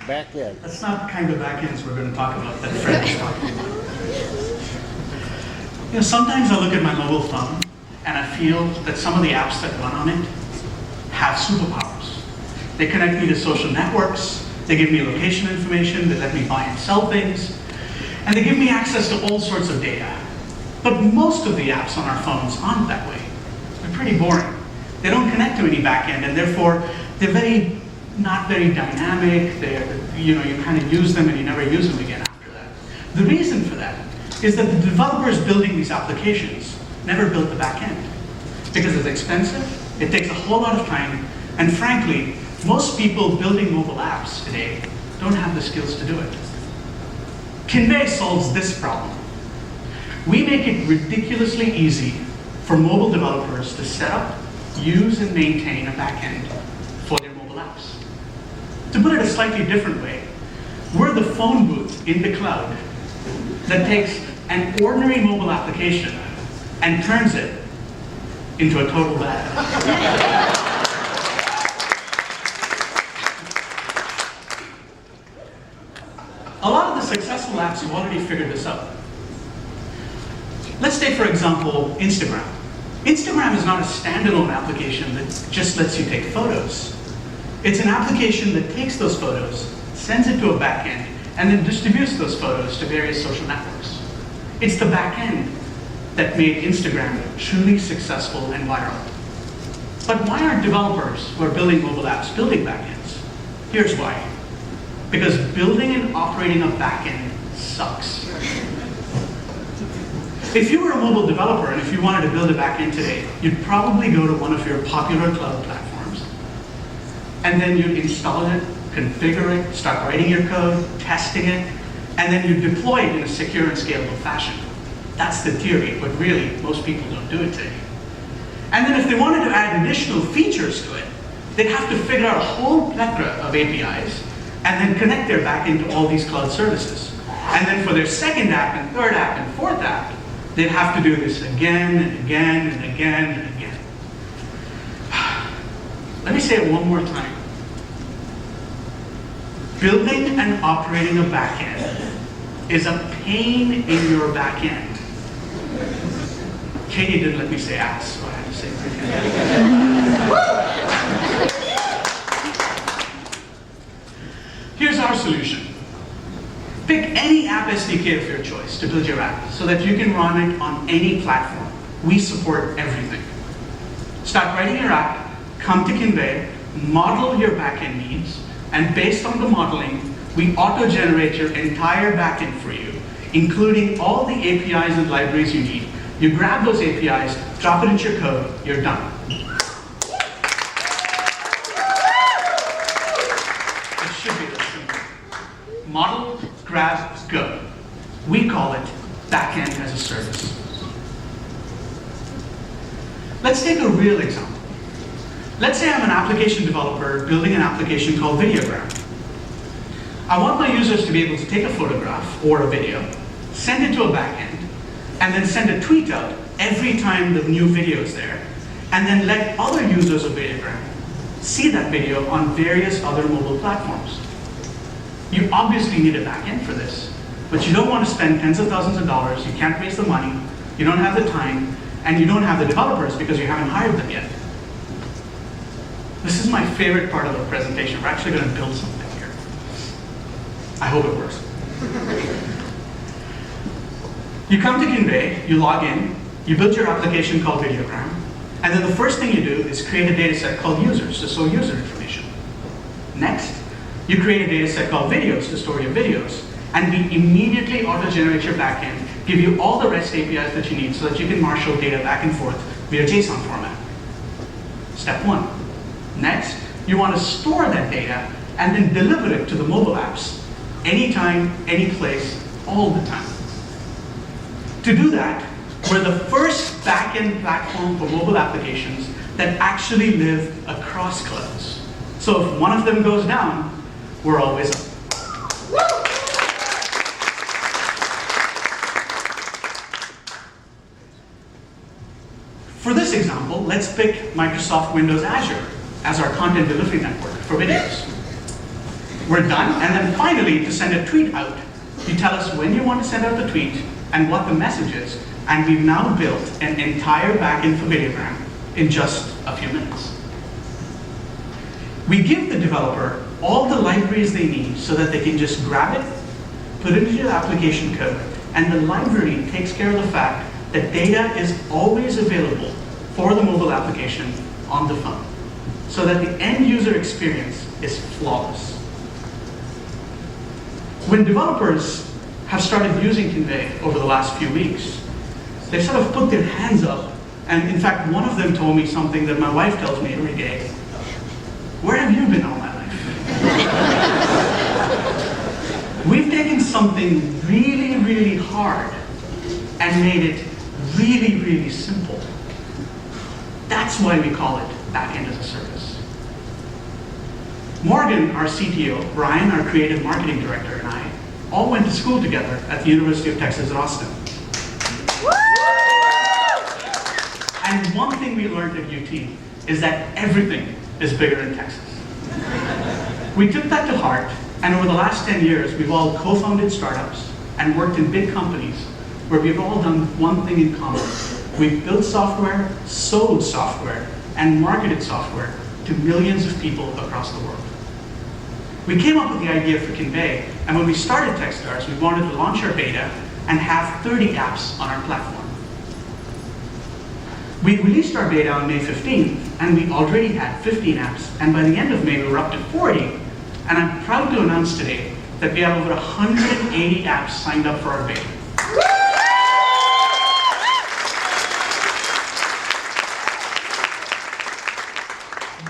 Back end. That's not the kind of backends we're going to talk about that Fred was talking about. You know, sometimes I look at my mobile phone and I feel that some of the apps that run on it have superpowers. They connect me to social networks, they give me location information, they let me buy and sell things, and they give me access to all sorts of data. But most of the apps on our phones aren't that way. They're pretty boring. They don't connect to any backend, and therefore they're not very dynamic. You kind of use them and you never use them again after that. The reason for that is that the developers building these applications never built the backend because it's expensive, it takes a whole lot of time, and frankly, most people building mobile apps today don't have the skills to do it. Kinvey solves this problem. We make it ridiculously easy for mobile developers to set up, use, and maintain a backend for their mobile apps. To put it a slightly different way, we're the phone booth in the cloud that takes an ordinary mobile application and turns it into a total bad. A lot of the successful apps have already figured this out. Let's take, for example, Instagram. Instagram is not a standalone application that just lets you take photos. It's an application that takes those photos, sends it to a backend, and then distributes those photos to various social networks. It's the backend that made Instagram truly successful and viral. But why aren't developers who are building mobile apps building backends? Here's why. Because building and operating a backend sucks. If you were a mobile developer and if you wanted to build a backend today, you'd probably go to one of your popular cloud platforms, and then you'd install it, configure it, start writing your code, testing it, and then you deploy it in a secure and scalable fashion. That's the theory, but really, most people don't do it today. And then if they wanted to add additional features to it, they'd have to figure out a whole plethora of APIs and then connect their backend to all these cloud services. And then for their second app and third app and fourth app, they'd have to do this again and again and again and again. Let me say it one more time. Building and operating a backend is a pain in your backend. Katie didn't let me say ass, so I had to say backend. Here's our solution. Pick any app SDK of your choice to build your app so that you can run it on any platform. We support everything. Start writing your app, come to Kinvey, model your backend needs, and based on the modeling, we auto-generate your entire backend for you, including all the APIs and libraries you need. You grab those APIs, drop it into your code, you're done. It should be this simple. Model, grab, go. We call it backend as a service. Let's take a real example. Let's say I'm an application developer building an application called Videogram. I want my users to be able to take a photograph or a video, send it to a backend, and then send a tweet out every time the new video is there, and then let other users of Videogram see that video on various other mobile platforms. You obviously need a backend for this, but you don't want to spend tens of thousands of dollars, you can't raise the money, you don't have the time, and you don't have the developers because you haven't hired them yet. This is my favorite part of the presentation. We're actually going to build something here. I hope it works. You come to Kinvey, you log in, you build your application called Videogram, and then the first thing you do is create a data set called users to store user information. Next, you create a data set called videos to store your videos, and we immediately auto-generate your backend, give you all the REST APIs that you need so that you can marshal data back and forth via JSON format. Step one. Next, you want to store that data and then deliver it to the mobile apps anytime, any place, all the time. To do that, we're the first backend platform for mobile applications that actually live across clouds. So if one of them goes down, we're always up. For this example, let's pick Microsoft Windows Azure as our content delivery network for videos. We're done, and then finally, to send a tweet out, you tell us when you want to send out the tweet and what the message is, and we've now built an entire backend for Videogram in just a few minutes. We give the developer all the libraries they need so that they can just grab it, put it into the application code, and the library takes care of the fact that data is always available for the mobile application on the phone, so that the end user experience is flawless. When developers have started using Kinvey over the last few weeks, they sort of put their hands up, and in fact, one of them told me something that my wife tells me every day. Where have you been all my life? We've taken something really, really hard and made it really, really simple. That's why we call it backend as a service. Morgan, our CTO, Brian, our creative marketing director, and I all went to school together at the University of Texas at Austin. And one thing we learned at UT is that everything is bigger in Texas. We took that to heart, and over the last 10 years, we've all co-founded startups and worked in big companies where we've all done one thing in common. We've built software, sold software, and marketed software to millions of people across the world. We came up with the idea for Kinvey, and when we started Techstars, we wanted to launch our beta and have 30 apps on our platform. We released our beta on May 15th, and we already had 15 apps, and by the end of May, we were up to 40, and I'm proud to announce today that we have over 180 apps signed up for our beta.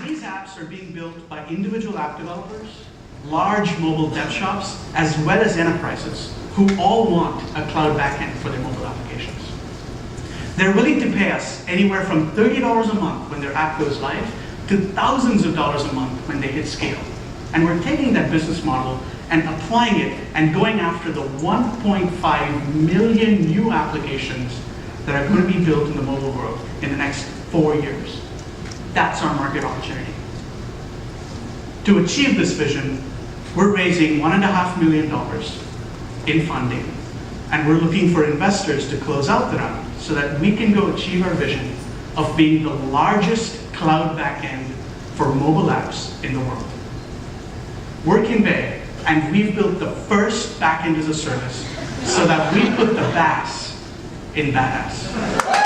These apps are being built by individual app developers, large mobile dev shops, as well as enterprises who all want a cloud backend for their mobile applications. They're willing to pay us anywhere from $30 a month when their app goes live to thousands of dollars a month when they hit scale. And we're taking that business model and applying it and going after the 1.5 million new applications that are going to be built in the mobile world in the next 4 years. That's our market opportunity. To achieve this vision, we're raising $1.5 million in funding, and we're looking for investors to close out the round so that we can go achieve our vision of being the largest cloud backend for mobile apps in the world. We're Kinvey, and we've built the first backend as a service so that we put the bass in badass.